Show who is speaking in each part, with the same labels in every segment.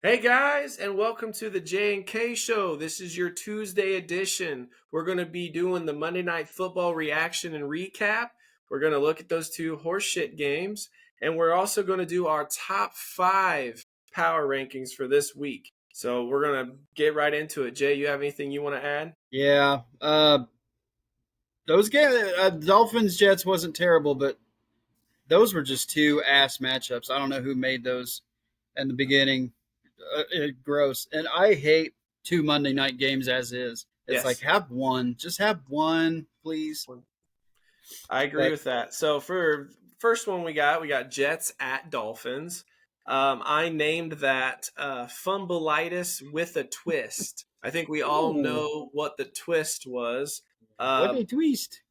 Speaker 1: Hey guys, and welcome to the J and K show. This is your Tuesday edition. We're going to be doing the Monday Night Football reaction and recap. We're going to look at those two horseshit games, and we're also going to do our top 5 power rankings for this week. So we're going to get right into it. Jay, you have anything you want to add?
Speaker 2: Yeah, those games, Dolphins Jets wasn't terrible, but those were just two ass matchups. I don't know who made those in the beginning. Gross, and I hate two Monday night games as is. It's like
Speaker 1: Yes.
Speaker 2: have one, just have one, please.
Speaker 1: I agree
Speaker 2: But
Speaker 1: with that. So for first one we got Jets at Dolphins. I named that Fumbleitis with a twist. I think we all
Speaker 2: ooh,
Speaker 1: know what the twist was.
Speaker 2: what
Speaker 1: Uh,
Speaker 2: a twist!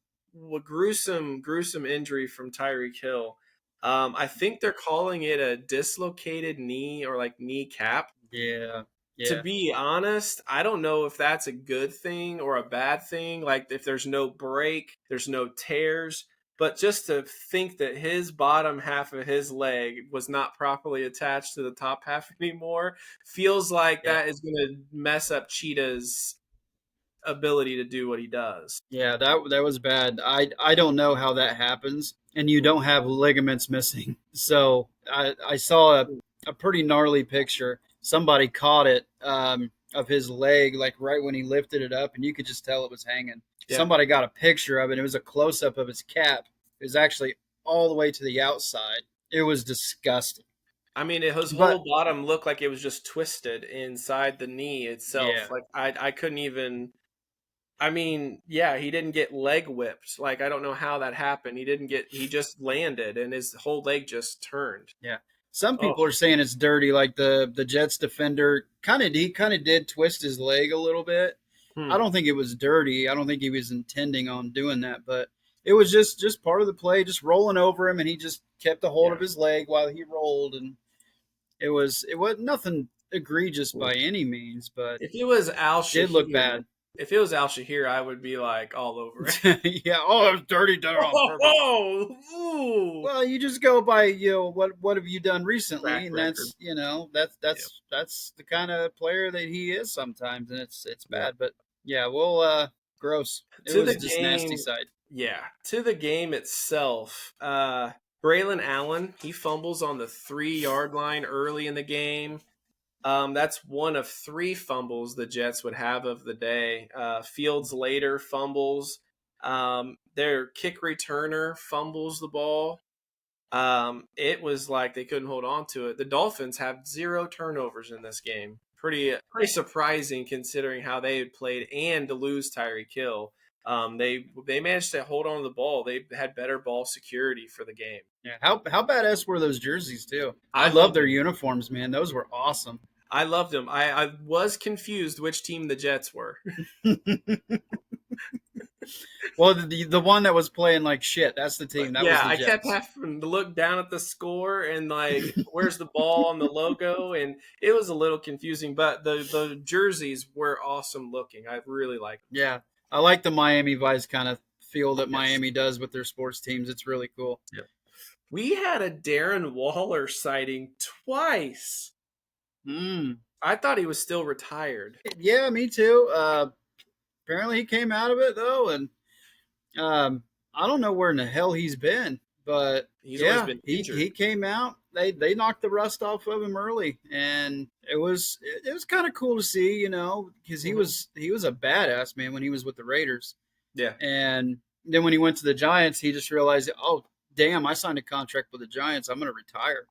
Speaker 1: gruesome injury from Tyreek Hill. I think they're calling it a dislocated knee or like kneecap.
Speaker 2: Yeah,
Speaker 1: To
Speaker 2: yeah,
Speaker 1: be honest, I don't know if that's a good thing or a bad thing. Like, if there's no break, there's no tears. But just to think that his bottom half of his leg was not properly attached to the top half anymore feels like
Speaker 2: yeah,
Speaker 1: that is going to mess up Cheetah's ability to do what he does.
Speaker 2: yeah. That was bad. I don't know how that happens, and you don't have ligaments missing. So I saw a pretty gnarly picture. Somebody caught it of his leg, like right when he lifted it up, and you could just tell it was hanging.
Speaker 1: Yeah.
Speaker 2: Somebody got a picture of it. It was a close up of his cap. It was actually all the way to the outside. It was disgusting.
Speaker 1: I mean, his
Speaker 2: But
Speaker 1: whole bottom looked like it was just twisted inside the knee itself.
Speaker 2: yeah,
Speaker 1: Like, I couldn't even. I mean, yeah, he didn't get leg whipped. Like, I don't know how that happened. He just landed and his whole leg just turned.
Speaker 2: yeah. Some
Speaker 1: Oh,
Speaker 2: people are saying it's dirty, like the Jets defender kind of did twist his leg a little bit. I
Speaker 1: hmm.
Speaker 2: don't think it was dirty. I don't think he was intending on doing that, but it was just part of the play, just rolling over him, and he just kept a hold of
Speaker 1: Yeah.
Speaker 2: his leg while he rolled, and it was nothing egregious by any means, but
Speaker 1: If it was Al
Speaker 2: did look
Speaker 1: Shahir,
Speaker 2: bad.
Speaker 1: if it was Al Shahir, I would be like all over it.
Speaker 2: Yeah. Oh, it was dirty, done it on purpose.
Speaker 1: Oh, ooh.
Speaker 2: Well, you just go by what have you done
Speaker 1: Track
Speaker 2: recently, and
Speaker 1: record.
Speaker 2: that's that's
Speaker 1: Yeah.
Speaker 2: that's that's the kind of player that he is sometimes, and it's
Speaker 1: Yeah.
Speaker 2: bad. But yeah, well, gross. It
Speaker 1: To the
Speaker 2: was just nasty
Speaker 1: game,
Speaker 2: side.
Speaker 1: yeah. To the game itself, Braylon Allen, he fumbles on the 3 yard line early in the game. That's one of 3 fumbles the Jets would have of the day. Fields later fumbles. Their kick returner fumbles the ball. It was like they couldn't hold on to it. The Dolphins have 0 turnovers in this game. Pretty surprising considering how they had played and to lose Tyreek Hill. They managed to hold on to the ball. They had better ball security for the game.
Speaker 2: Yeah, how badass were those jerseys too? I
Speaker 1: I
Speaker 2: love
Speaker 1: loved
Speaker 2: their
Speaker 1: them.
Speaker 2: uniforms, man. Those were awesome.
Speaker 1: I loved them. I was confused which team the Jets were.
Speaker 2: Well, the one that was playing like shit, that's the
Speaker 1: But
Speaker 2: team. That was
Speaker 1: yeah,
Speaker 2: the
Speaker 1: I kept
Speaker 2: Jets.
Speaker 1: having to look down at the score and like, where's the ball on the logo? And it was a little confusing, but the jerseys were awesome looking. I really like them.
Speaker 2: Yeah, I like the Miami Vice kind of feel that
Speaker 1: Yes.
Speaker 2: Miami does with their sports teams. It's really cool.
Speaker 1: Yep. We had a Darren Waller sighting twice.
Speaker 2: Mm.
Speaker 1: I thought he was still retired.
Speaker 2: Yeah, me too. Apparently he came out of it though, and I don't know where in the hell he's been, but
Speaker 1: He's always
Speaker 2: yeah,
Speaker 1: been
Speaker 2: he
Speaker 1: injured.
Speaker 2: came out. They knocked the rust off of him early, and it was kind of cool to see, because he
Speaker 1: Hmm.
Speaker 2: was he was a badass man when he was with the Raiders,
Speaker 1: Yeah.
Speaker 2: and then when he went to the Giants, he just realized, oh damn, I signed a contract with the Giants. I'm going to retire.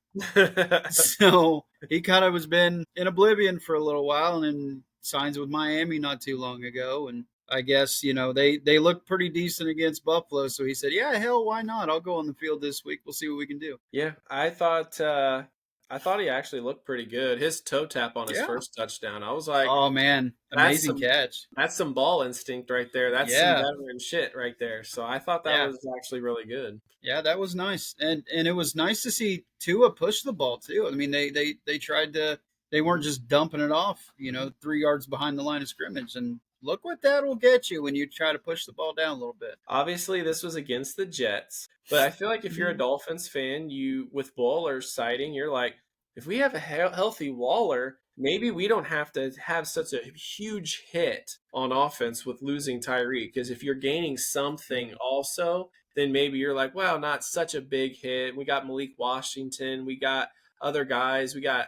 Speaker 2: So he kind of has been in oblivion for a little while, and then signs with Miami not too long ago. And I guess they look pretty decent against Buffalo. So he said, "Yeah, hell, why not? I'll go on the field this week. We'll see what we can do."
Speaker 1: Yeah, I thought he actually looked pretty good. His toe tap on his
Speaker 2: Yeah.
Speaker 1: first touchdown, I was like,
Speaker 2: Oh man,
Speaker 1: that's
Speaker 2: amazing
Speaker 1: some
Speaker 2: catch.
Speaker 1: that's some ball instinct right there. That's some
Speaker 2: Yeah,
Speaker 1: veteran shit right there. So I thought that
Speaker 2: yeah,
Speaker 1: was actually really good.
Speaker 2: yeah. That was nice, and it was nice to see Tua push the ball too. I mean, they tried to. They weren't just dumping it off, 3 yards behind the line of scrimmage, and look what that will get you when you try to push the ball down a little bit.
Speaker 1: Obviously, this was against the Jets, but I feel like if you're a
Speaker 2: Mhm.
Speaker 1: Dolphins fan, you with Bowler's sighting, you're like, if we have a healthy Waller, maybe we don't have to have such a huge hit on offense with losing Tyreek. Because if you're gaining something also, then maybe you're like, wow, not such a big hit. We got Malik Washington. We got other guys. We got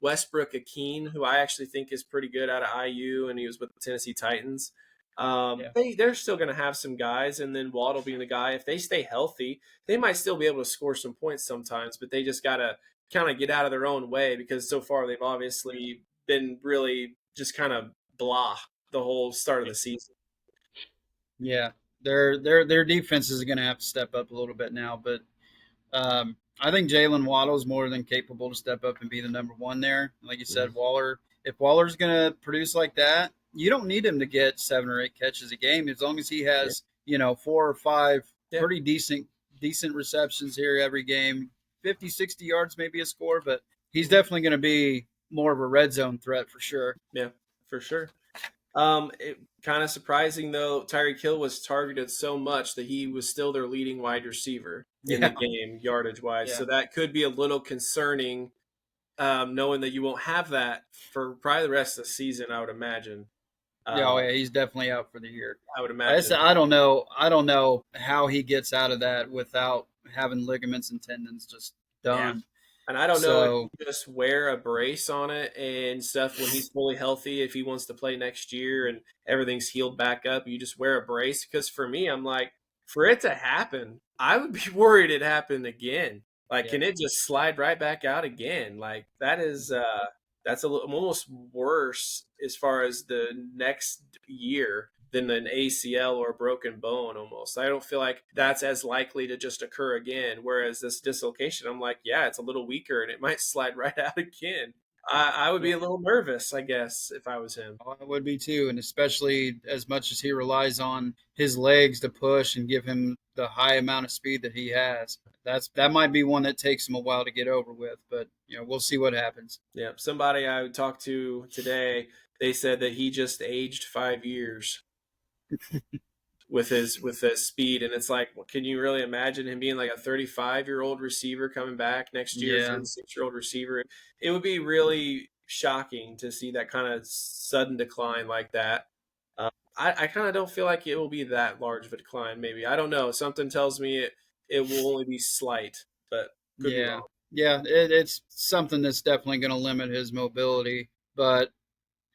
Speaker 1: Westbrook Akeen, who I actually think is pretty good out of IU, and he was with the Tennessee Titans.
Speaker 2: Yeah.
Speaker 1: They're still going to have some guys, and then Waddle being the guy. If they stay healthy, they might still be able to score some points sometimes, but they just got to kind of get out of their own way because so far they've obviously been really just kind of blah the whole start of the season.
Speaker 2: Yeah. Their defense is going to have to step up a little bit now, but I think Jalen Waddle is more than capable to step up and be the number one there. Like you said, Waller. If Waller's going to produce like that, you don't need him to get 7 or 8 catches a game as long as he
Speaker 1: Yeah.
Speaker 2: has 4 or 5
Speaker 1: Yeah.
Speaker 2: pretty decent receptions here every game. 50, 60 yards maybe a score, but he's definitely going to be more of a red zone threat for sure.
Speaker 1: Yeah, for sure. It kind of surprising though. Tyreek Hill was targeted so much that he was still their leading wide receiver in the
Speaker 2: Yeah,
Speaker 1: game, yardage wise.
Speaker 2: yeah,
Speaker 1: So that could be a little concerning, knowing that you won't have that for probably the rest of the season. I would imagine.
Speaker 2: yeah. Oh
Speaker 1: Um,
Speaker 2: yeah, he's definitely out for the year.
Speaker 1: I would
Speaker 2: I
Speaker 1: imagine.
Speaker 2: said, I don't know. I don't know how he gets out of that without having ligaments and tendons just
Speaker 1: Yeah.
Speaker 2: done.
Speaker 1: And I don't know if
Speaker 2: So
Speaker 1: you just wear a brace on it and stuff when he's fully healthy, if he wants to play next year and everything's healed back up, you just wear a brace. Because for me, I'm like, for it to happen, I would be worried it happened again. Like,
Speaker 2: yeah,
Speaker 1: can it just slide right back out again? Like that is that's a little almost worse as far as the next year than an ACL or a broken bone almost. I don't feel like that's as likely to just occur again. Whereas this dislocation, I'm like, yeah, it's a little weaker and it might slide right out again. I would be
Speaker 2: yeah.
Speaker 1: a little nervous, I guess, if I was him.
Speaker 2: Oh, I would be too, and especially as much as he relies on his legs to push and give him the high amount of speed that he has. That might be one that takes him a while to get over with, but we'll see what happens.
Speaker 1: Yeah. Somebody I talked to today, they said that he just aged 5 years with his speed, and it's like, well, can you really imagine him being like a 35-year-old receiver coming back next year,
Speaker 2: Yeah,
Speaker 1: 36-year-old receiver? It would be really shocking to see that kind of sudden decline like that. I kind of don't feel like it will be that large of a decline. Maybe, I don't know, something tells me it will only be slight, but could be
Speaker 2: yeah,
Speaker 1: wrong.
Speaker 2: yeah. It's something that's definitely going to limit his mobility, but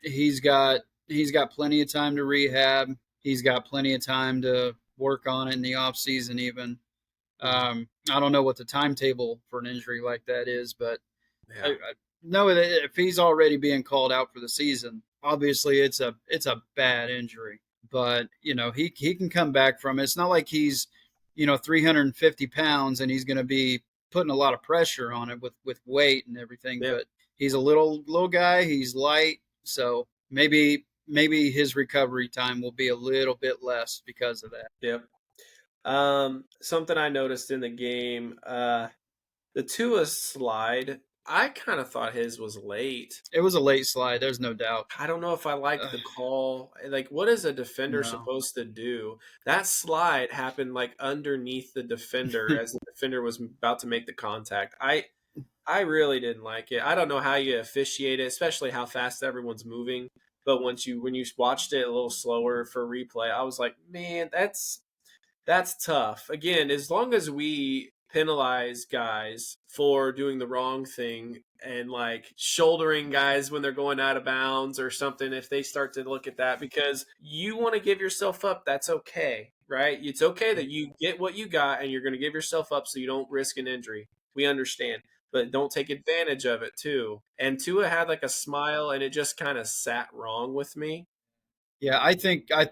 Speaker 2: he's got he's got plenty of time to rehab. He's got plenty of time to work on it in the off season, even.
Speaker 1: Mhm.
Speaker 2: I don't know what the timetable for an injury like that is, but I,
Speaker 1: Yeah.
Speaker 2: I know that if he's already being called out for the season, obviously it's a bad injury. But he can come back from it. It's not like he's 350 pounds and he's going to be putting a lot of pressure on it with weight and everything.
Speaker 1: Yeah.
Speaker 2: But he's a little guy. He's light, so maybe his recovery time will be a little bit less because of that.
Speaker 1: Yeah. Something I noticed in the game, the Tua slide, I kind of thought his was late.
Speaker 2: It was a late slide. There's no doubt.
Speaker 1: I don't know if I like
Speaker 2: Uh,
Speaker 1: the call. Like, what is a defender
Speaker 2: no.
Speaker 1: supposed to do? That slide happened like underneath the defender as the defender was about to make the contact. I really didn't like it. I don't know how you officiate it, especially how fast everyone's moving. But when you watched it a little slower for replay, I was like, man, that's tough. Again, as long as we penalize guys for doing the wrong thing and like shouldering guys when they're going out of bounds or something, if they start to look at that because you want to give yourself up, that's okay, right? It's okay that you get what you got and you're going to give yourself up so you don't risk an injury. We understand. But don't take advantage of it too. And Tua had like a smile and it just kind of sat wrong with me.
Speaker 2: Yeah, I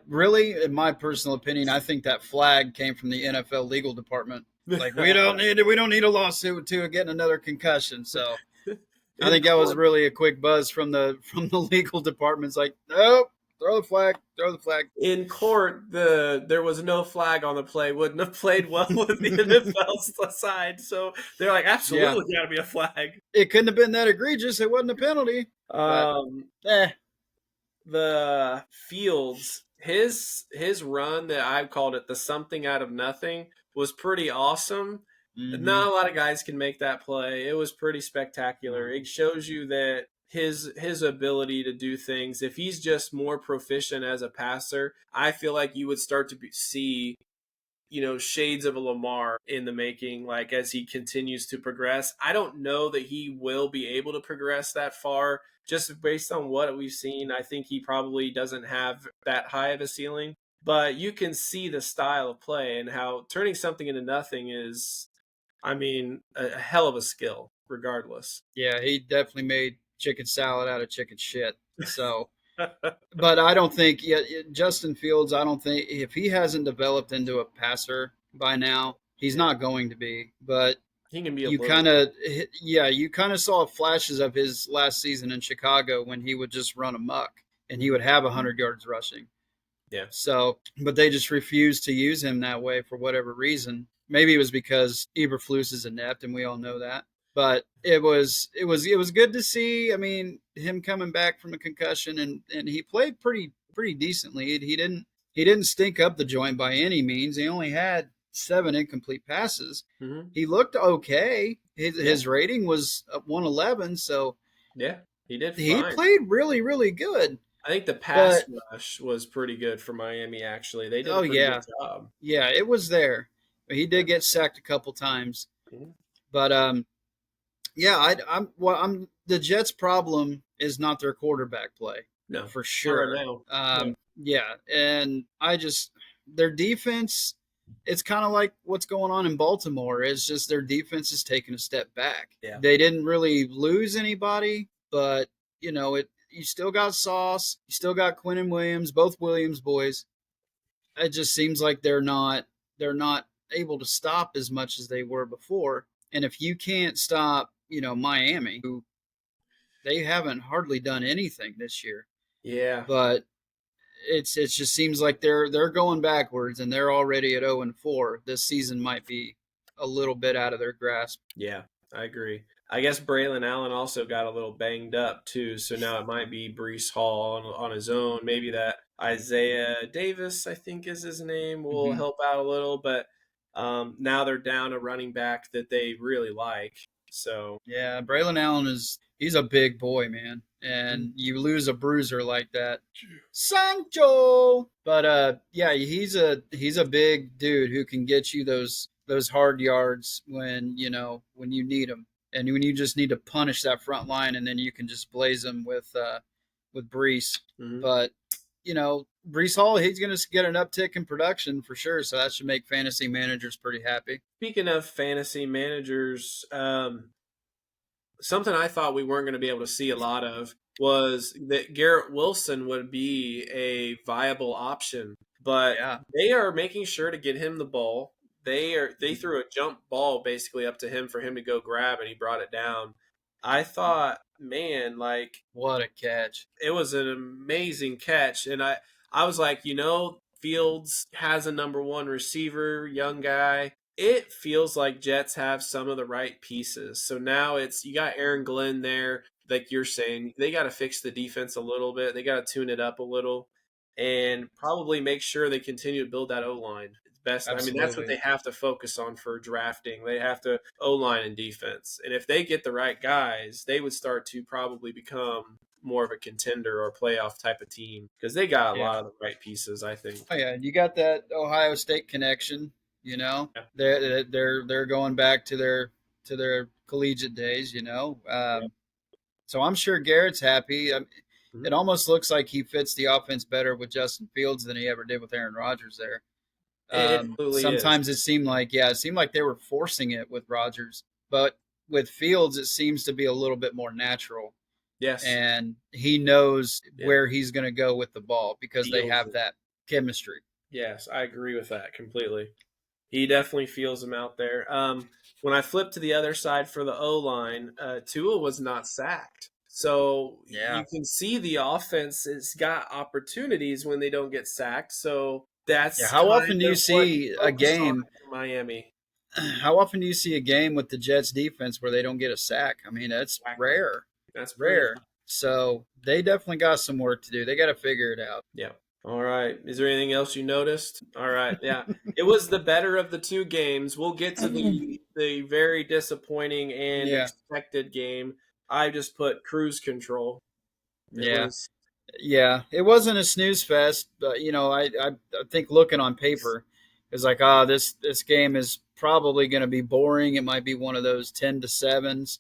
Speaker 2: really, in my personal opinion, I think that flag came from the NFL legal department. Like we don't need a lawsuit to getting another concussion. So I
Speaker 1: In
Speaker 2: think that was
Speaker 1: court,
Speaker 2: really a quick buzz from the legal department. It's like, nope, throw the flag.
Speaker 1: in court, there was no flag on the play. Wouldn't have played well with the NFL side. So they're like,
Speaker 2: Yeah,
Speaker 1: absolutely got to be a flag.
Speaker 2: it couldn't have been that egregious. It wasn't a penalty, but
Speaker 1: Um,
Speaker 2: eh,
Speaker 1: the Fields, his run that I called it the something out of nothing was pretty awesome.
Speaker 2: Mm-hmm.
Speaker 1: Not a lot of guys can make that play. It was pretty spectacular.
Speaker 2: No.
Speaker 1: It shows you that his ability to do things, if he's just more proficient as a passer, I feel like you would start to see, shades of a Lamar in the making, like as he continues to progress. I don't know that he will be able to progress that far just based on what we've seen. I think he probably doesn't have that high of a ceiling, but you can see the style of play and how turning something into nothing is, I mean, a hell of a skill, regardless.
Speaker 2: Yeah, he definitely made chicken salad out of chicken shit. So, but I don't think yet Justin Fields. I don't think if he hasn't developed into a passer by now, he's
Speaker 1: Yeah,
Speaker 2: not going to be. But
Speaker 1: he can be a
Speaker 2: you
Speaker 1: little.
Speaker 2: kind of, yeah, you kind of saw flashes of his last season in Chicago when he would just run amok and he would have 100 yards rushing.
Speaker 1: Yeah.
Speaker 2: So, but they just refused to use him that way for whatever reason. Maybe it was because Eberflus is inept, and we all know that. But it was good to see. I mean, him coming back from a concussion, and he played pretty decently. He didn't stink up the joint by any means. He only had 7 incomplete passes.
Speaker 1: Hmm.
Speaker 2: He looked okay. His
Speaker 1: Yeah.
Speaker 2: his rating was 111, so
Speaker 1: Yeah. He did
Speaker 2: he
Speaker 1: fine.
Speaker 2: played really good.
Speaker 1: I think the pass
Speaker 2: But
Speaker 1: rush was pretty good for Miami, actually. They did a
Speaker 2: oh
Speaker 1: pretty good
Speaker 2: yeah,
Speaker 1: job.
Speaker 2: yeah, it was there. He
Speaker 1: Yeah.
Speaker 2: did get sacked a couple times,
Speaker 1: Mhm.
Speaker 2: but yeah, I'm the Jets' problem is not their quarterback play
Speaker 1: No,
Speaker 2: for
Speaker 1: not right
Speaker 2: sure.
Speaker 1: now. No.
Speaker 2: Yeah, and I just their defense. It's kind of like what's going on in Baltimore. It's just their defense is taking a step back.
Speaker 1: Yeah.
Speaker 2: They didn't really lose anybody, but it. You still got Sauce. You still got Quinn and Williams, both Williams boys. It just seems like they're not able to stop as much as they were before. And if you can't stop, Miami, who they haven't hardly done anything this year,
Speaker 1: Yeah.
Speaker 2: but it just seems like they're going backwards and they're already at 0-4. This season might be a little bit out of their grasp.
Speaker 1: Yeah. I agree. I guess Braylon Allen also got a little banged up too, so now it might be Brees Hall on his own. Maybe that Isaiah Davis, I think is his name, will
Speaker 2: Mm-hmm.
Speaker 1: help out a little, but now they're down a running back that they really like. So
Speaker 2: Yeah, Braylon Allen he's a big boy, man. And you lose a bruiser like that. Sancho. But yeah, he's a big dude who can get you those hard yards when you need them. And when you just need to punish that front line and then you can just blaze them with Brees.
Speaker 1: Mhm.
Speaker 2: But Brees Hall, he's going to get an uptick in production for sure, so that should make fantasy managers pretty happy.
Speaker 1: Speaking of fantasy managers, something I thought we weren't going to be able to see a lot of was that Garrett Wilson would be a viable option, but
Speaker 2: Yeah.
Speaker 1: they are making sure to get him the ball. They threw a jump ball basically up to him for him to go grab, and he brought it down. I thought, man, like
Speaker 2: What a catch.
Speaker 1: it was an amazing catch, and I was like, Fields has a number one receiver, young guy. It feels like Jets have some of the right pieces. So now you got Aaron Glenn there, like you're saying. They got to fix the defense a little bit. They got to tune it up a little, and probably make sure they continue to build that O line. Best. I mean, that's what
Speaker 2: Absolutely.
Speaker 1: they have to focus on for drafting. They have to O line and defense, and if they get the right guys, they would start to probably become more of a contender or playoff type of team because they got a
Speaker 2: Yeah.
Speaker 1: lot of the right pieces. I think.
Speaker 2: Oh yeah, you got that Ohio State connection.
Speaker 1: Yeah.
Speaker 2: They're going back to their collegiate days.
Speaker 1: Yeah.
Speaker 2: So I'm sure Garrett's happy.
Speaker 1: Mhm.
Speaker 2: It almost looks like he fits the offense better with Justin Fields than he ever did with Aaron Rodgers there.
Speaker 1: It absolutely is.
Speaker 2: Sometimes it seemed like they were forcing it with Rodgers, but with Fields it seems to be a little bit more natural,
Speaker 1: Yes.
Speaker 2: and he knows
Speaker 1: Yeah.
Speaker 2: where he's going to go with the ball because they
Speaker 1: Feels
Speaker 2: have
Speaker 1: it.
Speaker 2: that chemistry.
Speaker 1: Yes, I agree with that completely. He definitely feels him out there. When I flip to the other side for the O line, Tua was not sacked. So
Speaker 2: Yeah.
Speaker 1: you can see the offense has got opportunities when they don't get sacked. So that's
Speaker 2: Yeah. How
Speaker 1: kind
Speaker 2: often do you
Speaker 1: of what you
Speaker 2: see a
Speaker 1: focus on
Speaker 2: game?
Speaker 1: for Miami.
Speaker 2: How often do you see a game with the Jets defense where they don't get a sack? I mean, that's
Speaker 1: Exactly.
Speaker 2: rare,
Speaker 1: That's pretty
Speaker 2: rare. So they definitely got some work to do. They got to figure it out.
Speaker 1: yeah. All right. Is there anything else you noticed? All right. Yeah. It was the better of the two games. We'll get to the very disappointing and
Speaker 2: Yeah,
Speaker 1: expected game. I just put cruise control. It
Speaker 2: yeah,
Speaker 1: was
Speaker 2: yeah. It wasn't a snooze fest, but I think looking on paper, it's like, this game is probably going to be boring. It might be one of those 10-7s.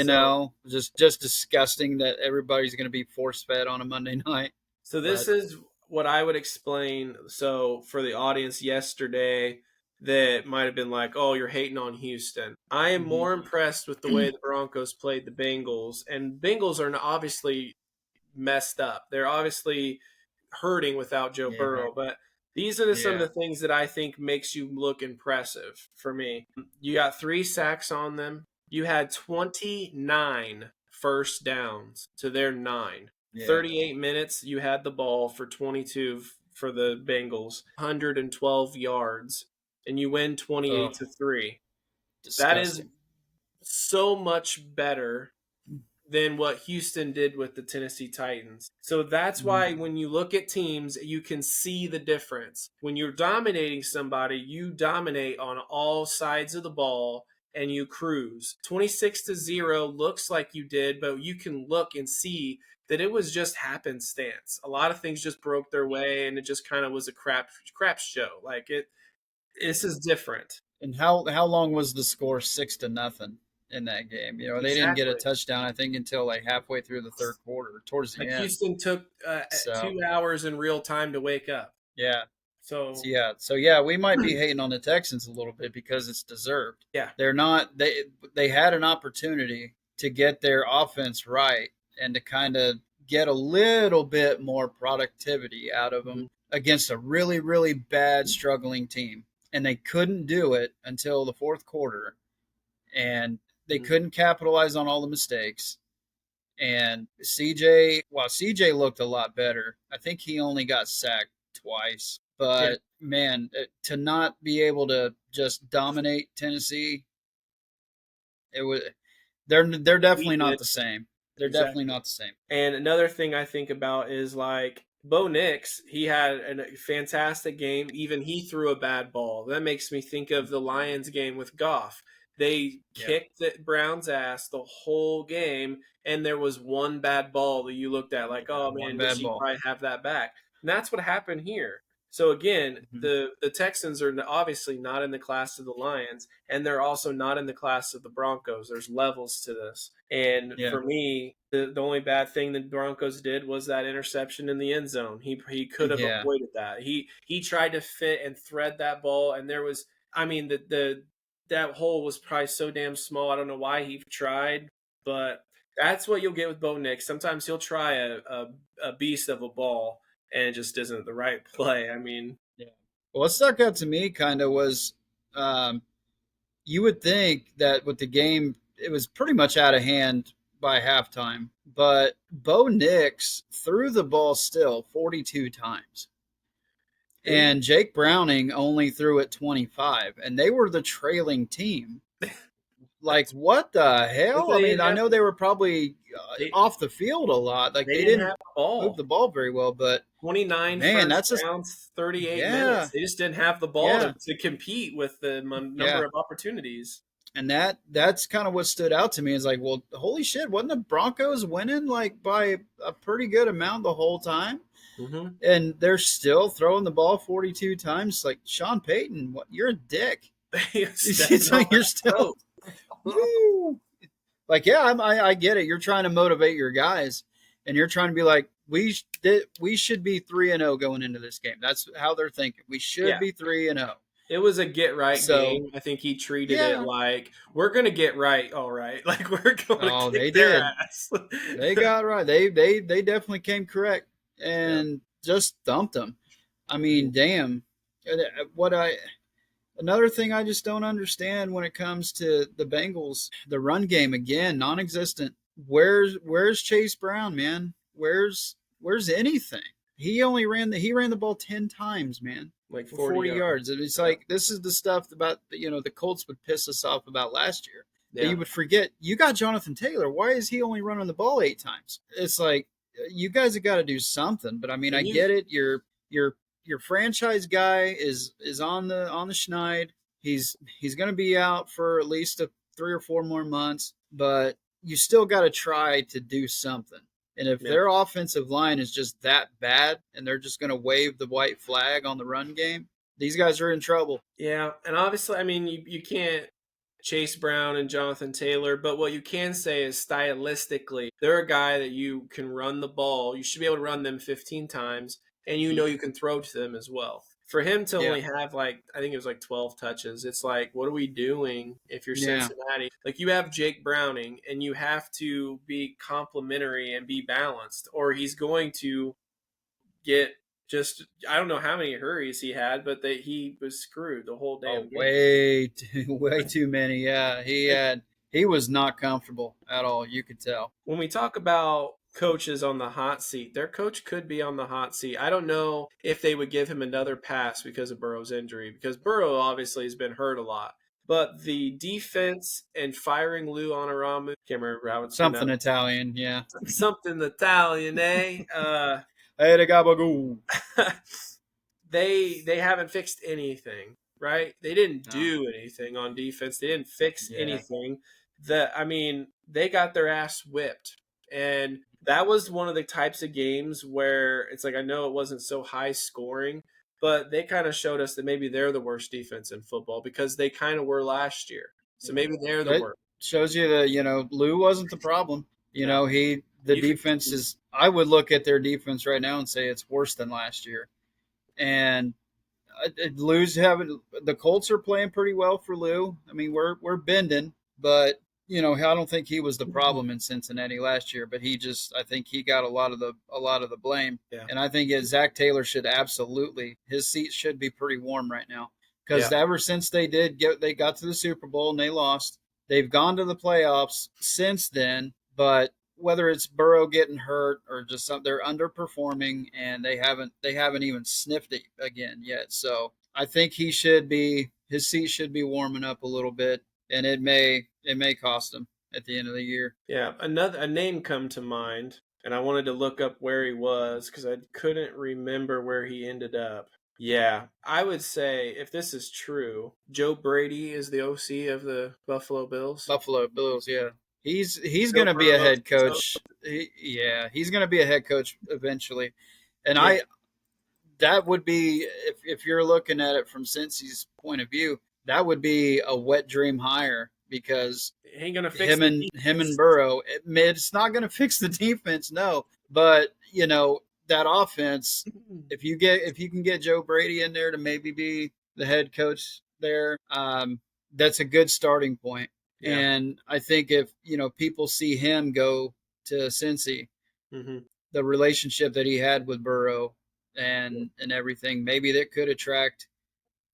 Speaker 1: so
Speaker 2: Just disgusting that everybody's going to be force fed on a Monday night.
Speaker 1: so this
Speaker 2: But
Speaker 1: is what I would explain. So for the audience yesterday that might have been like, "Oh, you're hating on Houston." I am
Speaker 2: mhm.
Speaker 1: more impressed with the way the Broncos played the Bengals, and Bengals are obviously messed up. They're obviously hurting without Joe
Speaker 2: Yeah,
Speaker 1: Burrow, but these are some of
Speaker 2: yeah.
Speaker 1: the things that I think makes you look impressive for me. You got 3 sacks on them. You had 29 first downs to their 9.
Speaker 2: Yeah.
Speaker 1: 38 minutes you had the ball for 22 for the Bengals, 112 yards, and you win
Speaker 2: Oh,
Speaker 1: 28-3. That is
Speaker 2: disgusting.
Speaker 1: so much better than what Houston did with the Tennessee Titans. So that's
Speaker 2: Mhm.
Speaker 1: why when you look at teams, you can see the difference. When you're dominating somebody, you dominate on all sides of the ball and you cruise. 26-0 looks like you did, but you can look and see that it was just happenstance. A lot of things just broke their way and it just kind of was a crap show. Like it this is different.
Speaker 2: And how long was the score 6-0 in that game? They didn't get a
Speaker 1: Exactly.
Speaker 2: touchdown, I think, until like halfway through the third quarter, towards the
Speaker 1: Like
Speaker 2: end.
Speaker 1: Houston took
Speaker 2: So
Speaker 1: 2 hours in real time to wake up.
Speaker 2: yeah,
Speaker 1: So
Speaker 2: we might be hating on the Texans a little bit because it's deserved.
Speaker 1: yeah.
Speaker 2: They're not they had an opportunity to get their offense right and to kind of get a little bit more productivity out of
Speaker 1: Mhm.
Speaker 2: them against a really really bad struggling team, and they couldn't do it until the fourth quarter, and they
Speaker 1: Mhm.
Speaker 2: couldn't capitalize on all the mistakes. And CJ looked a lot better. I think he only got sacked twice.
Speaker 1: Yeah,
Speaker 2: But man, to not be able to just dominate Tennessee, it was they're
Speaker 1: we
Speaker 2: definitely not
Speaker 1: did
Speaker 2: the same. They're definitely
Speaker 1: exactly.
Speaker 2: not the same.
Speaker 1: And another thing I think about is like Bo Nix. He had a fantastic game. Even he threw a bad ball. That makes me think of the Lions game with Goff. They
Speaker 2: Yeah,
Speaker 1: kicked the Browns' ass the whole game, and there was one bad ball that you looked at like,
Speaker 2: yeah,
Speaker 1: oh
Speaker 2: one
Speaker 1: man, wish
Speaker 2: bad
Speaker 1: he'd
Speaker 2: ball.
Speaker 1: probably have that back. And that's what happened here. So again,
Speaker 2: Hmm.
Speaker 1: the Texans are obviously not in the class of the Lions, and they're also not in the class of the Broncos. There's levels to this. And
Speaker 2: Yeah,
Speaker 1: for me, the only bad thing the Broncos did was that interception in the end zone. He could have
Speaker 2: yeah,
Speaker 1: avoided that. He tried to fit and thread that ball, and there was, I mean, the that hole was probably so damn small. I don't know why he tried, but that's what you'll get with Bo Nix. Sometimes he'll try a beast of a ball, and it just isn't the right play. I mean,
Speaker 2: yeah. Well, what stuck out to me kind of was, um, you would think that with the game, it was pretty much out of hand by halftime, but Bo Nix threw the ball still 42 times.
Speaker 1: they
Speaker 2: And Jake Browning only threw it 25, and they were the trailing team. Like,
Speaker 1: that's
Speaker 2: what the hell? I
Speaker 1: they
Speaker 2: mean,
Speaker 1: didn't
Speaker 2: I
Speaker 1: have
Speaker 2: know they were probably
Speaker 1: they
Speaker 2: off the field a lot. Like,
Speaker 1: they
Speaker 2: they
Speaker 1: didn't
Speaker 2: didn't
Speaker 1: have the
Speaker 2: move
Speaker 1: ball.
Speaker 2: the ball very well, but
Speaker 1: 29
Speaker 2: man,
Speaker 1: first
Speaker 2: that's just,
Speaker 1: downs, 38
Speaker 2: yeah,
Speaker 1: minutes. They just didn't have the ball
Speaker 2: yeah,
Speaker 1: to compete with the
Speaker 2: yeah.
Speaker 1: number of opportunities.
Speaker 2: And that's kind of what stood out to me is like, well, holy shit, wasn't the Broncos winning like by a pretty good amount the whole time?
Speaker 1: Mm-hmm.
Speaker 2: And they're still throwing the ball 42 times. Like, Sean Payton, what, you're a dick.
Speaker 1: Stepping
Speaker 2: It's
Speaker 1: on
Speaker 2: like you're
Speaker 1: that
Speaker 2: still,
Speaker 1: throat.
Speaker 2: woo. Like, yeah, I get it. You're trying to motivate your guys, and you're trying to be like, we should be 3-0 going into this game. That's how they're thinking. We should
Speaker 1: Yeah,
Speaker 2: be 3-0.
Speaker 1: it was a get right
Speaker 2: So
Speaker 1: game. I think he treated it
Speaker 2: yeah,
Speaker 1: like we're gonna get right, all right. Like we're gonna
Speaker 2: oh, they
Speaker 1: kick their
Speaker 2: did.
Speaker 1: ass.
Speaker 2: They got right. They definitely came correct
Speaker 1: Yeah.
Speaker 2: and just thumped them. I
Speaker 1: Mhm.
Speaker 2: mean, damn. What I Another thing I just don't understand when it comes to the Bengals, the run game again, non-existent. Where's Chase Brown, man? Where's anything? He ran the ball 10 times, man,
Speaker 1: Like
Speaker 2: for
Speaker 1: 40
Speaker 2: 40
Speaker 1: yards.
Speaker 2: yards. And it's
Speaker 1: Yeah.
Speaker 2: like this is the stuff about the Colts would piss us off about last year. That
Speaker 1: Yeah.
Speaker 2: you would forget you got Jonathan Taylor. Why is he only running the ball 8 times? It's like, you guys have got to do something. But I mean, I
Speaker 1: And you've
Speaker 2: get it. Your franchise guy is on the schneid. He's going to be out for at least 3 or 4 more months, but you still got to try to do something. And if
Speaker 1: yeah.
Speaker 2: their offensive line is just that bad and they're just going to wave the white flag on the run game, these guys are in trouble.
Speaker 1: Yeah, and obviously, I mean, you can't Chase Brown and Jonathan Taylor, but what you can say is stylistically, they're a guy that you can run the ball. You should be able to run them 15 times, and you know you can throw to them as well. For him to
Speaker 2: Yeah,
Speaker 1: only have like, I think it was like 12 touches, it's like, what are we doing if you're
Speaker 2: yeah.
Speaker 1: Cincinnati? Like, you have Jake Browning, and you have to be complementary and be balanced, or he's going to get just I don't know how many hurries he had, but he was screwed the whole
Speaker 2: Oh,
Speaker 1: damn game.
Speaker 2: way too many. Yeah, he was not comfortable at all. You could tell.
Speaker 1: When we talk about coaches on the hot seat, their coach could be on the hot seat. I don't know if they would give him another pass because of Burrow's injury, because Burrow obviously has been hurt a lot. But the defense and firing Lou Anarumo, can't remember how it's
Speaker 2: Something
Speaker 1: pronounced,
Speaker 2: Italian. Yeah.
Speaker 1: something Italian, eh?
Speaker 2: Hey, the gabagoo.
Speaker 1: They haven't fixed anything, right? They didn't
Speaker 2: No.
Speaker 1: do anything on defense. They didn't fix
Speaker 2: Yeah.
Speaker 1: anything. I mean, they got their ass whipped. And that was one of the types of games where it's like I know it wasn't so high scoring, but they kind of showed us that maybe they're the worst defense in football because they kind of were last year. So
Speaker 2: Yeah.
Speaker 1: maybe they're the
Speaker 2: That
Speaker 1: worst.
Speaker 2: shows you that Lou wasn't the problem.
Speaker 1: No.
Speaker 2: The
Speaker 1: You could
Speaker 2: defense is. I would look at their defense right now and say it's worse than last year. And Lou's having the Colts are playing pretty well for Lou. I mean, we're bending, but I don't think he was the problem in Cincinnati last year. But I think he got a lot of the blame.
Speaker 1: yeah.
Speaker 2: And I think Zach Taylor should absolutely his seat should be pretty warm right now
Speaker 1: Yeah.
Speaker 2: because ever since they got to the Super Bowl and they lost, they've gone to the playoffs since then. But whether it's Burrow getting hurt or just they're underperforming and they haven't even sniffed it again yet. So I think his seat should be warming up a little bit, and it may cost him at the end of the year.
Speaker 1: Yeah, a name come to mind, and I wanted to look up where he was because I couldn't remember where he ended up. Yeah, I would say if this is true, Joe Brady is the OC of the Buffalo Bills.
Speaker 2: Buffalo Bills, yeah. He's
Speaker 1: Joe
Speaker 2: going to be a
Speaker 1: Burrow's
Speaker 2: head coach. Yeah, he's going to be a head coach eventually. And
Speaker 1: yeah,
Speaker 2: that would be if you're looking at it from Cincy's point of view, that would be a wet dream hire because
Speaker 1: he ain't gonna fix
Speaker 2: him
Speaker 1: the
Speaker 2: and him
Speaker 1: defense.
Speaker 2: and Burrow, it's not going to fix the defense, no. But that offense, if you can get Joe Brady in there to maybe be the head coach there, that's a good starting point.
Speaker 1: Yeah.
Speaker 2: And I think if people see him go to Cincy,
Speaker 1: hmm
Speaker 2: the relationship that he had with Burrow and everything, maybe that could attract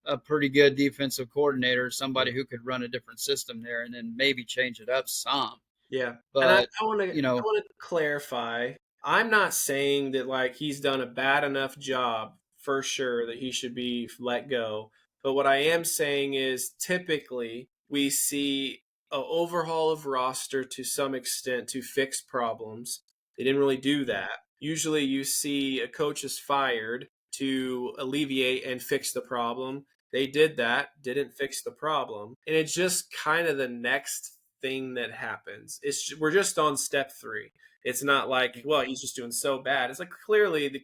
Speaker 2: a pretty good defensive coordinator, somebody who could run a different system there, and then maybe change it up some.
Speaker 1: Yeah, and
Speaker 2: But
Speaker 1: I want to
Speaker 2: you know,
Speaker 1: clarify. I'm not saying that like he's done a bad enough job for sure that he should be let go. But what I am saying is typically we see a overhaul of roster to some extent to fix problems. They didn't really do that. Usually you see a coach is fired to alleviate and fix the problem. They did that, didn't fix the problem. And it's just kind of the next thing that happens. We're just on step 3. It's not like, well, he's just doing so bad. It's like clearly the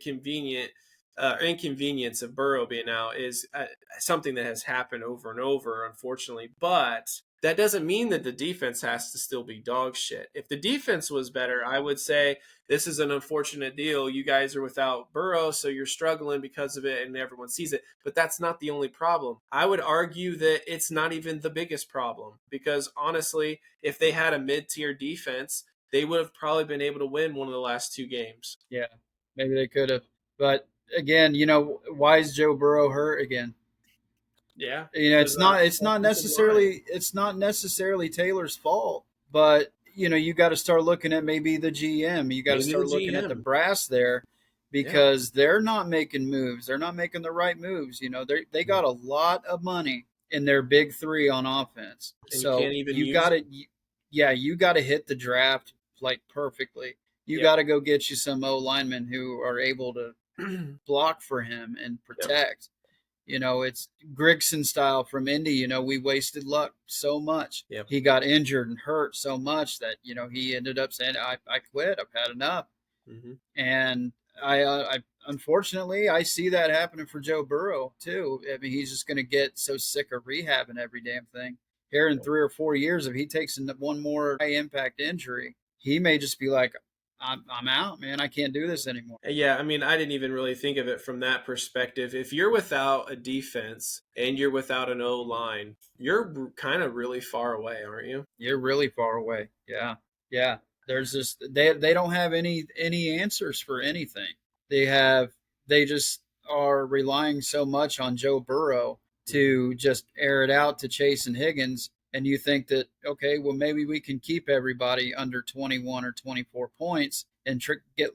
Speaker 1: inconvenience of Burrow being out is something that has happened over and over, unfortunately. But that doesn't mean that the defense has to still be dog shit. If the defense was better, I would say this is an unfortunate deal. You guys are without Burrow, so you're struggling because of it, and everyone sees it. But that's not the only problem. I would argue that it's not even the biggest problem because honestly, if they had a mid-tier defense, they would have probably been able to win one of the last 2 games.
Speaker 2: yeah, maybe they could have. But again, why is Joe Burrow hurt again?
Speaker 1: Yeah,
Speaker 2: It's not necessarily Taylor's fault, but you got to start looking at maybe the GM. You got to
Speaker 1: maybe the
Speaker 2: start looking at the
Speaker 1: GM.
Speaker 2: brass there
Speaker 1: Yeah,
Speaker 2: because they're not making moves. They're not making the right moves. They got a lot of money in their big three on offense.
Speaker 1: and you can't
Speaker 2: So
Speaker 1: even
Speaker 2: you
Speaker 1: use
Speaker 2: got
Speaker 1: it.
Speaker 2: to, yeah, you got to hit the draft like perfectly. You
Speaker 1: Yep.
Speaker 2: got to go get you some O linemen who are able to block for him and
Speaker 1: Yep.
Speaker 2: protect. It's Grigson style from Indy. We wasted luck so much.
Speaker 1: Yep.
Speaker 2: He got injured and hurt so much that, he ended up saying, I quit. I've had enough.
Speaker 1: Mm-hmm.
Speaker 2: And I unfortunately, I see that happening for Joe Burrow too. I mean, he's just going to get so sick of rehabbing every damn thing. Here in 3 or 4 years, if he takes one more high impact injury, he may just be like, I'm out, man. I can't do this anymore.
Speaker 1: Yeah, I mean, I didn't even really think of it from that perspective. If you're without a defense and you're without an O line, you're kind of really far away, aren't you?
Speaker 2: You're really far away. Yeah, yeah. There's just they don't have any answers for anything. They have they just are relying so much on Joe Burrow
Speaker 1: Mm-hmm.
Speaker 2: to just air it out to Chase and Higgins, and you think that, okay, well, maybe we can keep everybody under 21 or 24 points and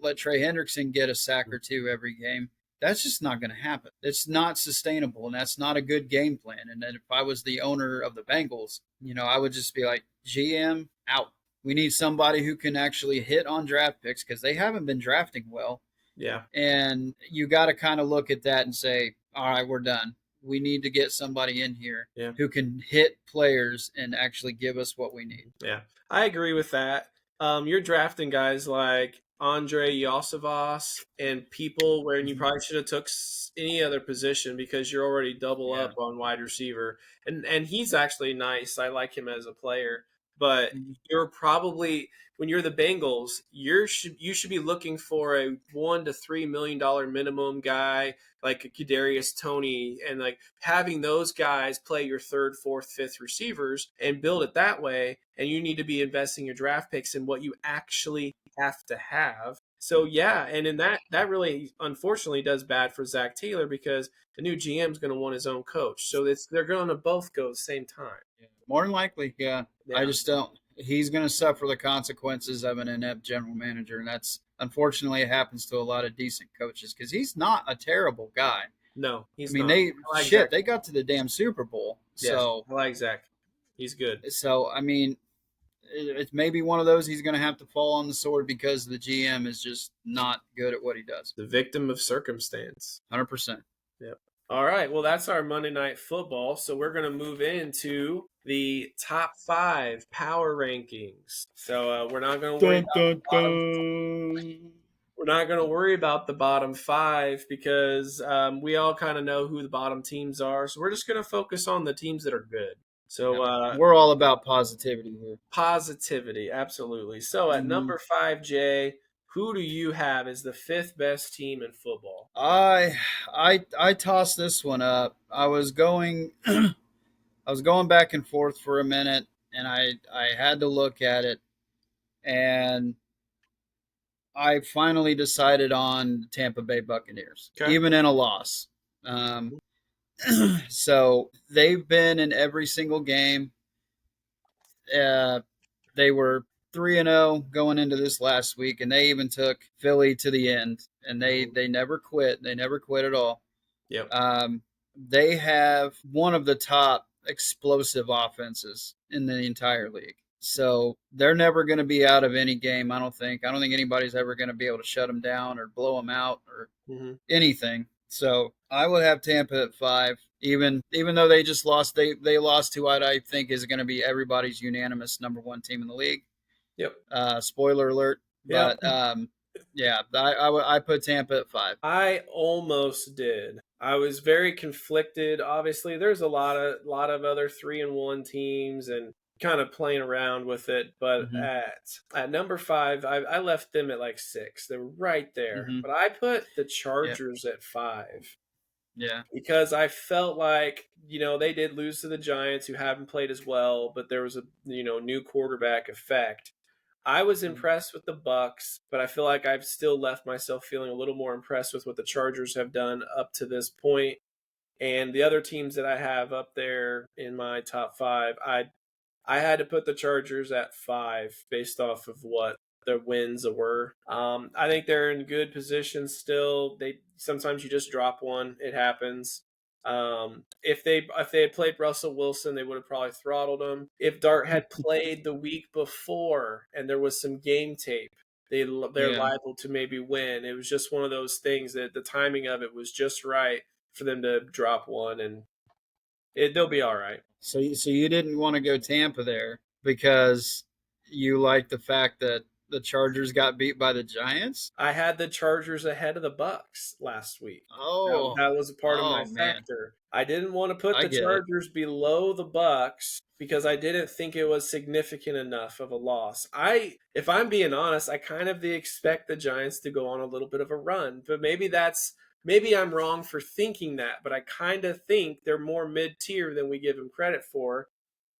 Speaker 2: let Trey Hendrickson get a sack or two every game. That's just not going to happen. It's not sustainable, and that's not a good game plan. And then if I was the owner of the Bengals, I would just be like, GM out. We need somebody who can actually hit on draft picks because they haven't been drafting well.
Speaker 1: Yeah.
Speaker 2: And you got to kind of look at that and say, all right, we're done. We need to get somebody in here
Speaker 1: Yeah.
Speaker 2: who can hit players and actually give us what we need.
Speaker 1: Yeah. I agree with that. You're drafting guys like Andre Yosivas and people where you
Speaker 2: Mm-hmm.
Speaker 1: probably should have took any other position because you're already double
Speaker 2: Yeah.
Speaker 1: up on wide receiver. And he's actually nice. I like him as a player. But
Speaker 2: Mm-hmm.
Speaker 1: you're probably when you're the Bengals, you should be looking for a $1 to $3 million minimum guy like Kadarius Tony, and like having those guys play your third, fourth, fifth receivers and build it that way. And you need to be investing your draft picks in what you actually have to have. So yeah, and in that really unfortunately does bad for Zach Taylor because the new GM is going to want his own coach. So they're going to both go at the same time.
Speaker 2: More than likely, yeah. I
Speaker 1: Yeah.
Speaker 2: just don't. He's going to suffer the consequences of an inept general manager, and that's unfortunately it happens to a lot of decent coaches because he's not a terrible guy.
Speaker 1: No,
Speaker 2: I
Speaker 1: he's
Speaker 2: mean,
Speaker 1: not.
Speaker 2: they
Speaker 1: I like Zach.
Speaker 2: they got to the damn Super Bowl,
Speaker 1: Yes,
Speaker 2: so
Speaker 1: I like Zach. He's good.
Speaker 2: I mean, it's maybe one of those he's going to have to fall on the sword because the GM is just not good at what he does.
Speaker 1: The victim of circumstance.
Speaker 2: 100%.
Speaker 1: Yep. All right. Well, that's our Monday Night Football. So we're going to move into the top five power rankings. So we're not going to worry
Speaker 2: Dun,
Speaker 1: about
Speaker 2: dun,
Speaker 1: the bottom.
Speaker 2: dun.
Speaker 1: We're not going to worry about the bottom five because we all kind of know who the bottom teams are. So we're just going to focus on the teams that are good. So
Speaker 2: Yep. We're all about positivity here.
Speaker 1: positivity, absolutely. So at
Speaker 2: Mm-hmm.
Speaker 1: number five, Jay, who do you have as the fifth best team in football?
Speaker 2: I tossed this one up. I was going I was going back and forth for a minute, and I had to look at it, and I finally decided on Tampa Bay Buccaneers,
Speaker 1: Okay.
Speaker 2: even in a loss. Um, so they've been in every single game. Uh, they were 3-0 going into this last week, and they even took Philly to the end, and they never quit. They never quit at all.
Speaker 1: Yep.
Speaker 2: They have one of the top explosive offenses in the entire league. So they're never going to be out of any game, I don't think. I don't think anybody's ever going to be able to shut them down or blow them out or
Speaker 1: Mm-hmm.
Speaker 2: anything. So I would have Tampa at 5. Even though they just lost, they lost to what I think is going to be everybody's unanimous number one team in the league.
Speaker 1: Yep.
Speaker 2: Spoiler alert,
Speaker 1: Yep.
Speaker 2: but yeah, I put Tampa at 5.
Speaker 1: I almost did. I was very conflicted. Obviously, there's a lot of other 3-1 teams and kind of playing around with it. But
Speaker 2: Mm-hmm.
Speaker 1: at number five, I left them at like 6. They were right there.
Speaker 2: Mm-hmm.
Speaker 1: But I put the
Speaker 2: Yeah,
Speaker 1: Chargers at 5
Speaker 2: yeah.
Speaker 1: because I felt like they did lose to the Giants, who haven't played as well, but there was a new quarterback effect. I was impressed with the Bucks, but I feel like I've still left myself feeling a little more impressed with what the Chargers have done up to this point. And the other teams that I have up there in my top five, I had to put the Chargers at 5 based off of what their wins were. I think they're in good position still. They sometimes you just drop one; it happens. If they had played Russell Wilson, they would have probably throttled him. If Dart had played the week before and there was some game tape, they're
Speaker 2: Yeah.
Speaker 1: liable to maybe win. It was just one of those things that the timing of it was just right for them to drop one, and they'll be all right.
Speaker 2: So you didn't want to go Tampa there because you like the fact that the Chargers got beat by the Giants?
Speaker 1: I had the Chargers ahead of the Bucks last week.
Speaker 2: Oh,
Speaker 1: That was a part of my
Speaker 2: oh man,
Speaker 1: factor. I didn't want to put
Speaker 2: I
Speaker 1: the
Speaker 2: get it.
Speaker 1: Chargers below the Bucks because I didn't think it was significant enough of a loss. If I'm being honest, I kind of expect the Giants to go on a little bit of a run, but maybe I'm wrong for thinking that, but I kind of think they're more mid-tier than we give them credit for.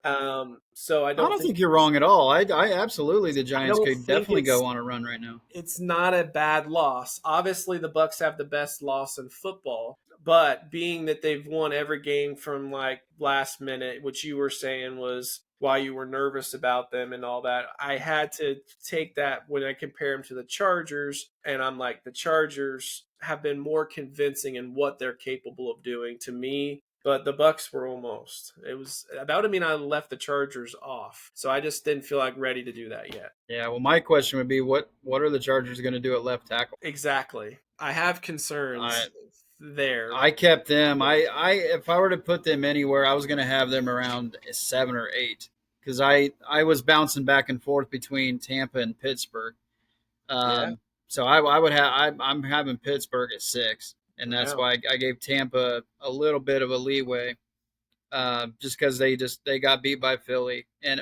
Speaker 1: So
Speaker 2: I don't think you're wrong at all. I absolutely the
Speaker 1: I
Speaker 2: Giants
Speaker 1: don't
Speaker 2: could
Speaker 1: think
Speaker 2: definitely go on a run right now.
Speaker 1: it's not a bad loss. Obviously, the Bucks have the best loss in football, but being that they've won every game from like last minute, which you were saying was why you were nervous about them and all that, I had to take that when I compare them to the Chargers, and I'm like, the Chargers have been more convincing in what they're capable of doing to me. But the Bucks were almost. It was that would mean I left the Chargers off. So I just didn't feel like ready to do that yet.
Speaker 2: Yeah. Well, my question would be, what are the Chargers going to do at left tackle?
Speaker 1: Exactly. I have
Speaker 2: I
Speaker 1: concerns there.
Speaker 2: I kept them. I if I were to put them anywhere, I was going to have them around 7 or 8 because I was bouncing back and forth between Tampa and Pittsburgh.
Speaker 1: Yeah.
Speaker 2: So I would have I'm having Pittsburgh at 6, and that's
Speaker 1: Wow.
Speaker 2: why I gave Tampa a little bit of a leeway, just because they got beat by Philly, and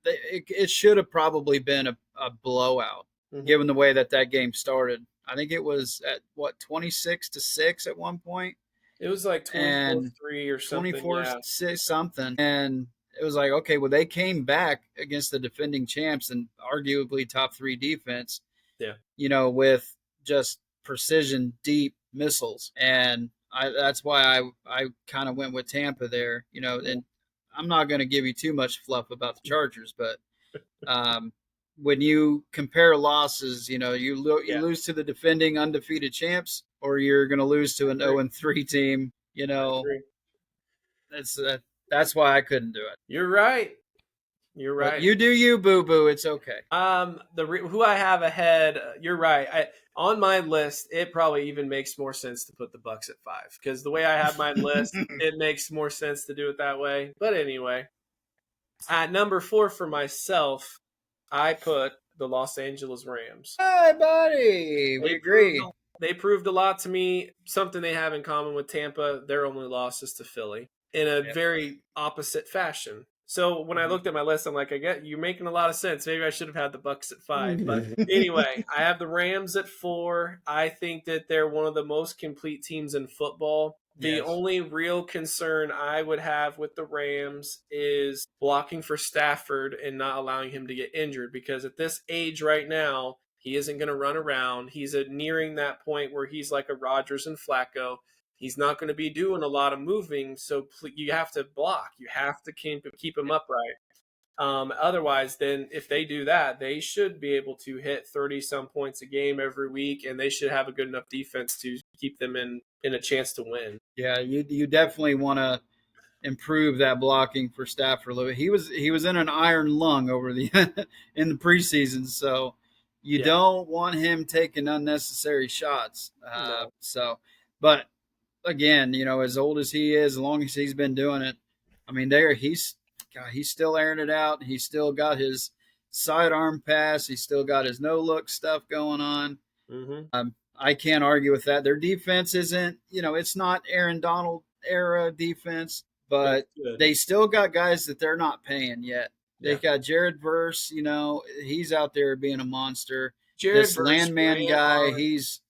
Speaker 2: it should have probably been a blowout
Speaker 1: Hmm.
Speaker 2: given the way that game started. I think it was at what 26-6 at one point,
Speaker 1: It was like 24
Speaker 2: and
Speaker 1: 3 or something.
Speaker 2: 24
Speaker 1: Yeah.
Speaker 2: 6 something, and it was like, okay, well, they came back against the defending champs and arguably top 3 defense,
Speaker 1: Yeah.
Speaker 2: with just precision deep missiles, and that's why I kind of went with Tampa there, and I'm not going to give you too much fluff about the Chargers, but um, when you compare losses, you
Speaker 1: Yeah.
Speaker 2: lose to the defending undefeated champs, or you're going to lose to
Speaker 1: I
Speaker 2: an
Speaker 1: agree.
Speaker 2: 0-3 team.
Speaker 1: I agree.
Speaker 2: That's that's why I couldn't do it.
Speaker 1: You're right. You're
Speaker 2: But
Speaker 1: right.
Speaker 2: you do you, boo boo. It's okay.
Speaker 1: Who I have ahead, you're right. On my list, it probably even makes more sense to put the Bucks at 5 because the way I have my list, it makes more sense to do it that way. But anyway, at number 4 for myself, I put the Los Angeles Rams.
Speaker 2: Hi, buddy. We
Speaker 1: They proved
Speaker 2: agree.
Speaker 1: they proved a lot to me. Something they have in common with Tampa, their only loss is to Philly in a
Speaker 2: Yeah.
Speaker 1: very opposite fashion. So when I looked at my list, I'm like, I get you're making a lot of sense. Maybe I should have had the Bucks at 5. But anyway, I have the Rams at 4. I think that they're one of the most complete teams in football. The
Speaker 2: Yes.
Speaker 1: only real concern I would have with the Rams is blocking for Stafford and not allowing him to get injured because at this age right now, he isn't going to run around. He's nearing that point where he's like a Rodgers and Flacco. He's not going to be doing a lot of moving, so you have to block. You have to keep him upright. Otherwise, then if they do that, they should be able to hit 30 some points a game every week, and they should have a good enough defense to keep them in a chance to win.
Speaker 2: Yeah, you definitely want to improve that blocking for Stafford a little bit. He was in an iron lung over the in the preseason, so you
Speaker 1: Yeah.
Speaker 2: don't want him taking unnecessary shots.
Speaker 1: No.
Speaker 2: But again, as old as he is, as long as he's been doing it, I mean, he's still airing it out. He's still got his sidearm pass. He's still got his no look stuff going on.
Speaker 1: Mm-hmm.
Speaker 2: I can't argue with that. Their defense isn't, it's not Aaron Donald era defense, but they still got guys that they're not paying yet.
Speaker 1: Yeah.
Speaker 2: They got Jared Verse, he's out there being a monster.
Speaker 1: Jared
Speaker 2: This
Speaker 1: Verse
Speaker 2: landman guy,
Speaker 1: on.
Speaker 2: he's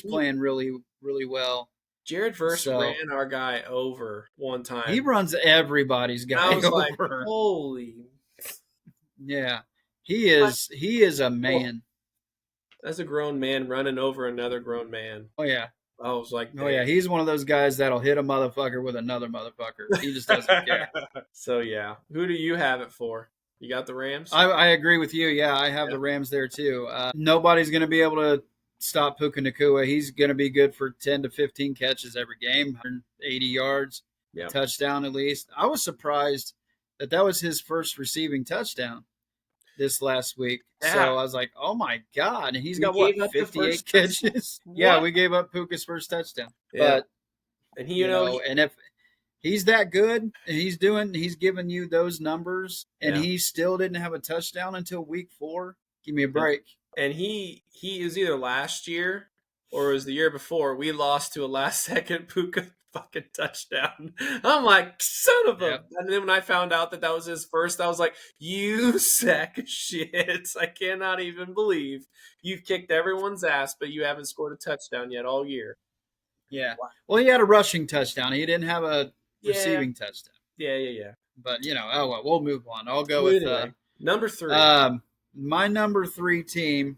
Speaker 2: playing really, really well.
Speaker 1: Jared Verse ran our guy over one time.
Speaker 2: He runs everybody's guy
Speaker 1: I was
Speaker 2: over.
Speaker 1: like, holy.
Speaker 2: Yeah. He is a man.
Speaker 1: That's a grown man running over another grown man.
Speaker 2: Oh yeah.
Speaker 1: I was like,
Speaker 2: oh yeah, he's one of those guys that'll hit a motherfucker with another motherfucker. He just doesn't care.
Speaker 1: So yeah, who do you have it for? You got the Rams?
Speaker 2: I agree with you. Yeah, I have the Rams there too. Nobody's going to be able to stop Puka Nacua. He's going to be good for 10 to 15 catches every game, 180 yards, touchdown at least. I was surprised that was his first receiving touchdown. this last week.
Speaker 1: Yeah,
Speaker 2: So I was like, oh my God. And he's
Speaker 1: we
Speaker 2: got what,
Speaker 1: gave up the
Speaker 2: 58
Speaker 1: first touchdown.
Speaker 2: catches? Yeah,
Speaker 1: What?
Speaker 2: we gave up Puka's first touchdown.
Speaker 1: Yeah,
Speaker 2: But,
Speaker 1: and he,
Speaker 2: you know, and if he's that good and he's giving you those numbers and
Speaker 1: yeah.
Speaker 2: he still didn't have a touchdown until week 4, give me a break.
Speaker 1: And he is either last year or it was the year before. We lost to a last second Puka fucking touchdown. I'm like, son of a.
Speaker 2: Yep.
Speaker 1: And then when I found out that that was his first, I was like, you sack of shit. I cannot even believe you've kicked everyone's ass, but you haven't scored a touchdown yet all year.
Speaker 2: Yeah.
Speaker 1: Wow.
Speaker 2: Well, he had a rushing touchdown. He didn't have a
Speaker 1: Yeah,
Speaker 2: receiving touchdown.
Speaker 1: yeah.
Speaker 2: But, you know, oh well, we'll move on. I'll go
Speaker 1: Well,
Speaker 2: with
Speaker 1: anyway, number 3.
Speaker 2: my number 3 team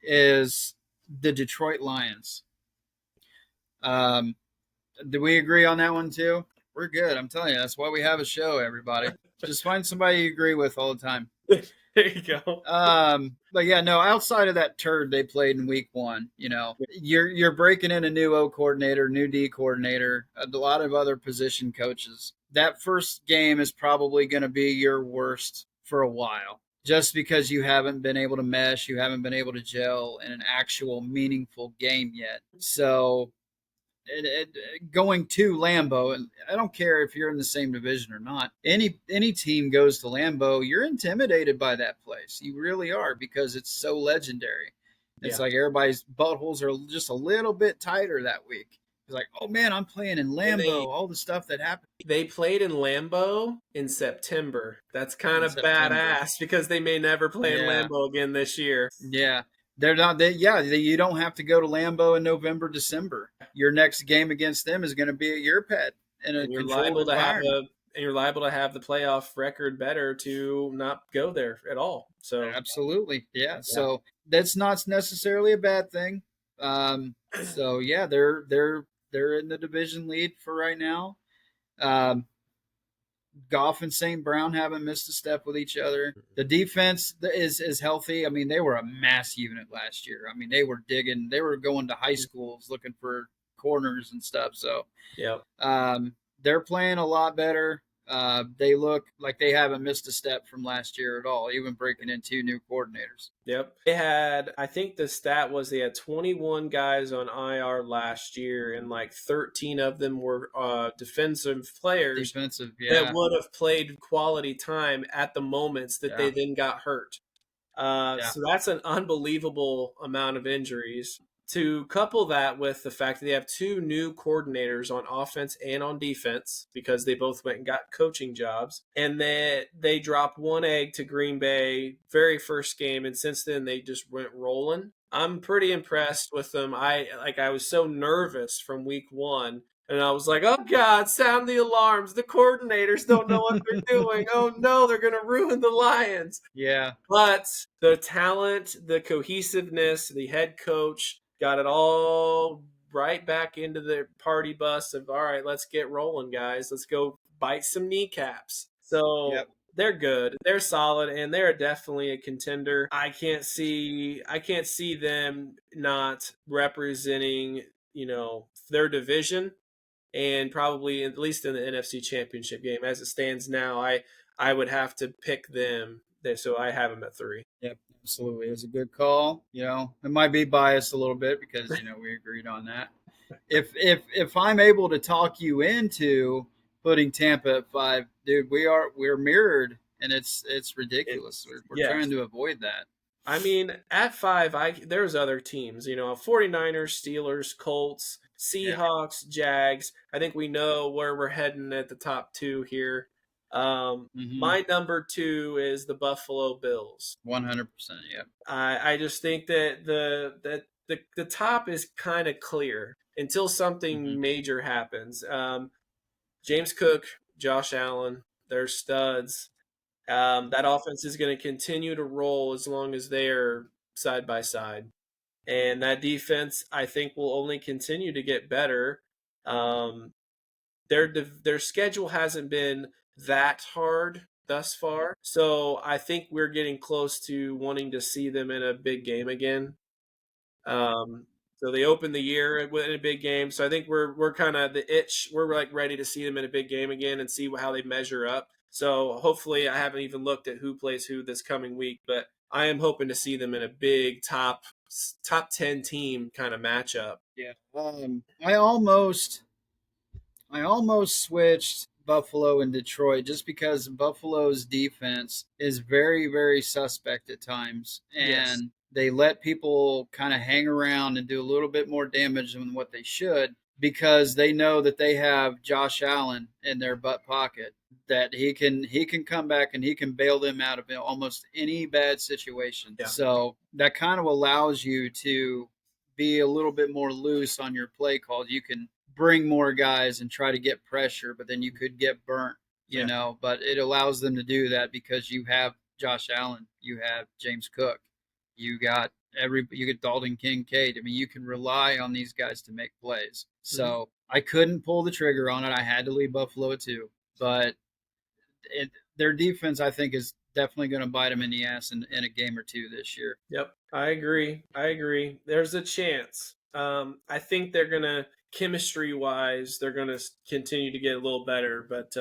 Speaker 2: is the Detroit Lions. Do we agree on that one too? We're good. I'm telling you, that's why we have a show, everybody. Just find somebody you agree with all the time.
Speaker 1: There you go.
Speaker 2: But yeah, no, outside of that turd they played in week 1, you know, you're breaking in a new O coordinator, new D coordinator, a lot of other position coaches. That first game is probably going to be your worst for a while. Just because you haven't been able to mesh, you haven't been able to gel in an actual meaningful game yet. So going to Lambeau, and I don't care if you're in the same division or not. Any team goes to Lambeau, you're intimidated by that place. You really are because it's so legendary. It's
Speaker 1: Yeah.
Speaker 2: like everybody's buttholes are just a little bit tighter that week. It's like, oh man, I'm playing in Lambeau. All the stuff that happened
Speaker 1: They played in Lambeau in September. That's kind
Speaker 2: in
Speaker 1: of
Speaker 2: September.
Speaker 1: badass because they may never play in
Speaker 2: Yeah,
Speaker 1: Lambeau again this year.
Speaker 2: yeah. They're not. You don't have to go to Lambeau in November, December. Your next game against them is going to be at your pet in a
Speaker 1: And you're
Speaker 2: controlled
Speaker 1: liable to have
Speaker 2: environment.
Speaker 1: the playoff record better to not go there at all. So
Speaker 2: Absolutely, yeah.
Speaker 1: yeah.
Speaker 2: So that's not necessarily a bad thing. So yeah, they're in the division lead for right now. Um, Goff and St. Brown haven't missed a step with each other. The defense is healthy. I mean, they were a mass unit last year. I mean, they were digging. They were going to high schools looking for corners and stuff. So
Speaker 1: Yep.
Speaker 2: they're playing a lot better. They look like they haven't missed a step from last year at all, even breaking in 2 new coordinators.
Speaker 1: Yep. They had, I think the stat was they had 21 guys on IR last year, and like 13 of them were defensive players
Speaker 2: Defensive,
Speaker 1: that
Speaker 2: yeah,
Speaker 1: would have played quality time at the moments that
Speaker 2: yeah,
Speaker 1: they then got hurt.
Speaker 2: yeah,
Speaker 1: So that's an unbelievable amount of injuries. To couple that with the fact that they have 2 new coordinators on offense and on defense because they both went and got coaching jobs, and then they dropped 1 egg to Green Bay very first game, and since then they just went rolling. I'm pretty impressed with them. I was so nervous from week 1. And I was like, oh God, sound the alarms. The coordinators don't know what they're doing. Oh no, they're going to ruin the Lions.
Speaker 2: yeah,
Speaker 1: But the talent, the cohesiveness, the head coach got it all right back into the party bus of, all right, let's get rolling, guys. Let's go bite some kneecaps. So
Speaker 2: yep.
Speaker 1: they're good. They're solid, and they're definitely a contender. I can't see them not representing, their division, and probably at least in the NFC Championship game. As it stands now, I would have to pick them. So I have them at 3.
Speaker 2: Yep, absolutely. It was a good call. You know, it might be biased a little bit because we agreed on that. If I'm able to talk you into putting Tampa at 5, dude, we're mirrored, and it's ridiculous. We're
Speaker 1: Yes.
Speaker 2: trying to avoid that.
Speaker 1: I mean, at 5, there's other teams, 49ers, Steelers, Colts,
Speaker 2: Yeah.
Speaker 1: Seahawks, Jags. I think we know where we're heading at the top 2 here.
Speaker 2: Mm-hmm.
Speaker 1: My number 2 is the Buffalo Bills.
Speaker 2: 100%. Yep.
Speaker 1: I just think that the top is kind of clear until
Speaker 2: Mm-hmm.
Speaker 1: something major happens. James Cook, Josh Allen, they're studs. That offense is going to continue to roll as long as they are side by side. And that defense, I think, will only continue to get better. Um, their schedule hasn't been that hard thus far, so I think we're getting close to wanting to see them in a big game again. Um, so they opened the year in a big game, so I think we're kind of the itch. We're like ready to see them in a big game again and see how they measure up. So hopefully, I haven't even looked at who plays who this coming week, but I am hoping to see them in a big top 10 team kind of matchup.
Speaker 2: Yeah. I almost switched Buffalo and Detroit just because Buffalo's defense is very, very suspect at times.
Speaker 1: Yes.
Speaker 2: And they let people kind of hang around and do a little bit more damage than what they should because they know that they have Josh Allen in their butt pocket, that he can come back and he can bail them out of almost any bad situation.
Speaker 1: Yeah.
Speaker 2: So that kind of allows you to be a little bit more loose on your play calls. You can bring more guys and try to get pressure, but then you could get burnt,
Speaker 1: Yeah.
Speaker 2: But it allows them to do that because you have Josh Allen, you have James Cook, you get Dalton Kincaid. I mean, you can rely on these guys to make plays.
Speaker 1: Mhm.
Speaker 2: So I couldn't pull the trigger on it. I had to leave Buffalo at 2, but their defense, I think, is definitely going to bite them in the ass in a game or two this year.
Speaker 1: Yep, I agree. I agree. There's a chance. I think they're gonna chemistry wise, they're gonna continue to get a little better. But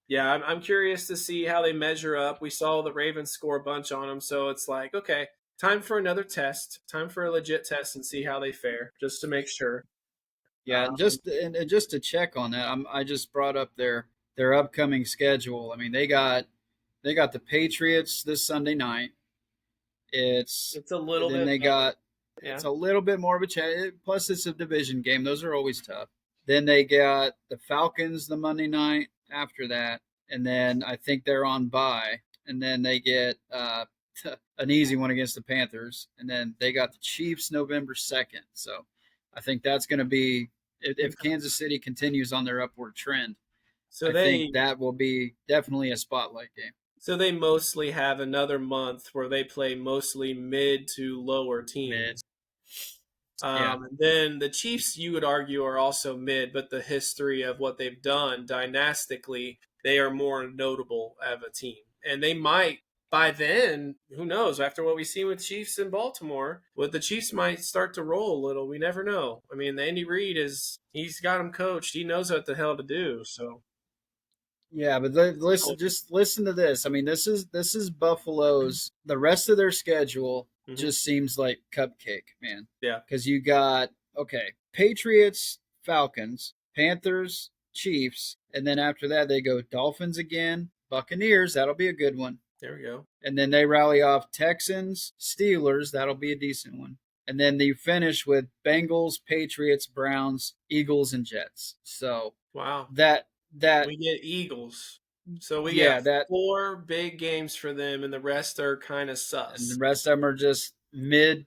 Speaker 1: yeah, I'm curious to see how they measure up. We saw the Ravens score a bunch on them, so it's like, okay, time for another test, time for a legit test, and see how they fare, just to make sure.
Speaker 2: Yeah, and just to check on that, I just brought up their upcoming schedule. I mean, they got the Patriots this Sunday night. It's
Speaker 1: It's a little
Speaker 2: then
Speaker 1: bit
Speaker 2: they
Speaker 1: better.
Speaker 2: got
Speaker 1: Yeah,
Speaker 2: it's a little bit more of a challenge. Plus, it's a division game; those are always tough. Then they got the Falcons the Monday night after that, and then I think they're on bye, and then they get an easy one against the Panthers, and then they got the Chiefs November 2nd. So I think that's going to be if Kansas City continues on their upward trend.
Speaker 1: so
Speaker 2: I think
Speaker 1: they
Speaker 2: that will be definitely a spotlight game.
Speaker 1: so they mostly have another month where they play mostly mid to lower
Speaker 2: Mid,
Speaker 1: teams.
Speaker 2: yeah,
Speaker 1: And then the Chiefs, you would argue, are also mid, but the history of what they've done dynastically, they are more notable of a team. And they might, by then, who knows, after what we've seen with Chiefs in Baltimore, what the Chiefs might start to roll a little. We never know. I mean, Andy Reid he's got them coached. He knows what the hell to do. So,
Speaker 2: yeah. But listen, just listen to this. I mean, this is Buffalo's. The rest of their schedule
Speaker 1: mhm.
Speaker 2: just seems like cupcake, man.
Speaker 1: Yeah,
Speaker 2: Because you got Patriots, Falcons, Panthers, Chiefs, and then after that they go Dolphins again, Buccaneers. That'll be a good one.
Speaker 1: there we go.
Speaker 2: And then they rally off Texans, Steelers. That'll be a decent one. And then you finish with Bengals, Patriots, Browns, Eagles, and Jets. So
Speaker 1: Wow.
Speaker 2: that
Speaker 1: We get Eagles. So we
Speaker 2: yeah,
Speaker 1: get
Speaker 2: that
Speaker 1: four big games for them, and the rest are kind of
Speaker 2: and the
Speaker 1: sus.
Speaker 2: rest of them are just mid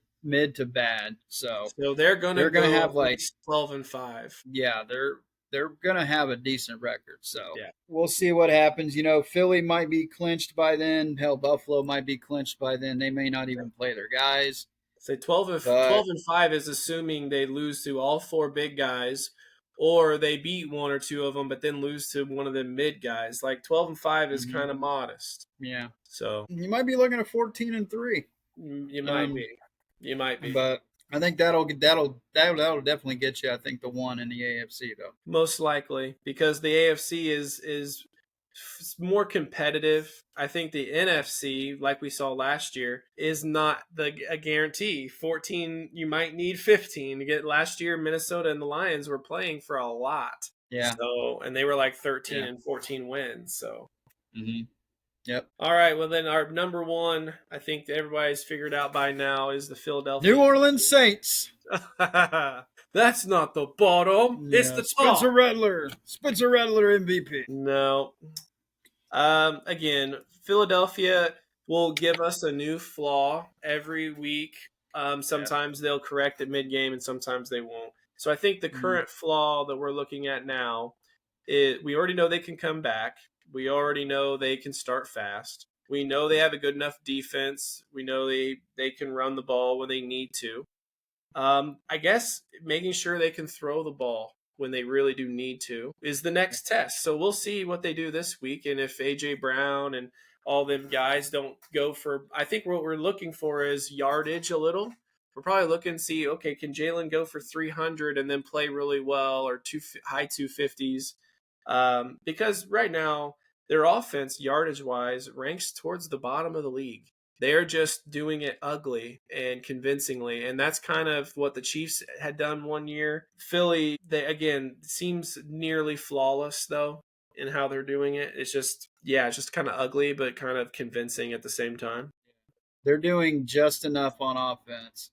Speaker 2: to bad. So
Speaker 1: So they're gonna
Speaker 2: they're gonna
Speaker 1: go
Speaker 2: have
Speaker 1: at
Speaker 2: like
Speaker 1: least 12-5.
Speaker 2: yeah, they're gonna have a decent record. So
Speaker 1: Yeah.
Speaker 2: we'll see what happens. Philly might be clinched by then. Hell, Buffalo might be clinched by then. They may not even play their guys.
Speaker 1: Say 12 and
Speaker 2: But
Speaker 1: 12-5 is assuming they lose to all four big guys, or they beat one or two of them, but then lose to one of the mid guys. Like 12-5 is
Speaker 2: mhm,
Speaker 1: kind of modest.
Speaker 2: yeah,
Speaker 1: So
Speaker 2: you might be looking at 14-3.
Speaker 1: you might
Speaker 2: Um,
Speaker 1: be. You might be.
Speaker 2: but I think that'll definitely get you. I think the one in the AFC though.
Speaker 1: Most likely, because the AFC is more competitive. I think the NFC, like we saw last year, is not a guarantee. 14, you might need 15 to get. Last year, Minnesota and the Lions were playing for a lot.
Speaker 2: Yeah,
Speaker 1: So, and they were like 13
Speaker 2: yeah.
Speaker 1: and 14 wins. So,
Speaker 2: hmm Yep.
Speaker 1: all right. Well, then our number one, I think that everybody's figured out by now, is the Philadelphia.
Speaker 2: New Orleans Saints.
Speaker 1: That's not the bottom. It's
Speaker 2: Yeah,
Speaker 1: the top.
Speaker 2: Spencer Rattler MVP.
Speaker 1: No. Again, Philadelphia will give us a new flaw every week.
Speaker 2: Yeah.
Speaker 1: Sometimes they'll correct it mid game, and sometimes they won't. So I think the
Speaker 2: Mhm.
Speaker 1: current flaw that we're looking at now is we already know they can come back. We already know they can start fast. We know they have a good enough defense. We know they can run the ball when they need to. I guess making sure they can throw the ball when they really do need to is the next test. So we'll see what they do this week, and if AJ Brown and all them guys don't go for. I think what we're looking for is yardage a little. We're probably looking to see, okay, can Jalen go for 300 and then play really well, or high 250s? Because right now their offense, yardage wise, ranks towards the bottom of the league. They're just doing it ugly and convincingly. And that's kind of what the Chiefs had done one year. Philly, they again seems nearly flawless though in how they're doing it. It's just kind of ugly, but kind of convincing at the same time.
Speaker 2: They're doing just enough on offense,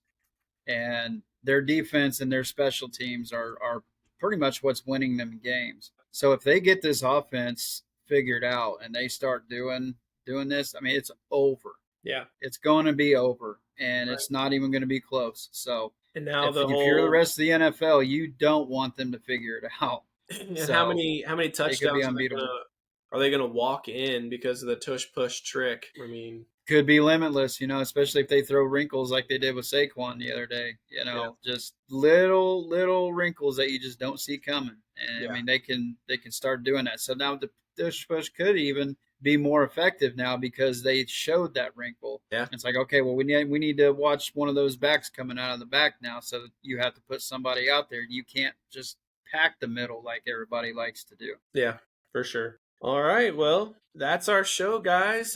Speaker 2: and their defense and their special teams are pretty much what's winning them games. So if they get this offense figured out and they start doing this, I mean, it's over.
Speaker 1: Yeah.
Speaker 2: It's going to be over, and
Speaker 1: Right.
Speaker 2: it's not even going to be close. So
Speaker 1: And now
Speaker 2: if you're the rest of the NFL, you don't want them to figure it out.
Speaker 1: and
Speaker 2: So
Speaker 1: how many touchdowns
Speaker 2: unbeatable.
Speaker 1: are they gonna walk in because of the tush push trick? I mean,
Speaker 2: Could be limitless, especially if they throw wrinkles like they did with Saquon the other day. Just little wrinkles that you just don't see coming. And
Speaker 1: Yeah.
Speaker 2: I mean, they can start doing that. So now the tush push could even be more effective now because they showed that wrinkle.
Speaker 1: Yeah.
Speaker 2: It's like, okay, well, we need to watch one of those backs coming out of the back now. So you have to put somebody out there. You can't just pack the middle like everybody likes to do.
Speaker 1: Yeah, for sure. All right, well, that's our show, guys.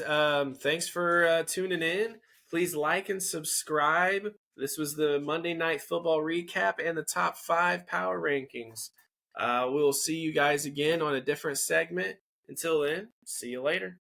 Speaker 1: Thanks for tuning in. Please like and subscribe. This was the Monday Night Football recap and the top 5 power rankings. We'll see you guys again on a different segment. Until then, see you later.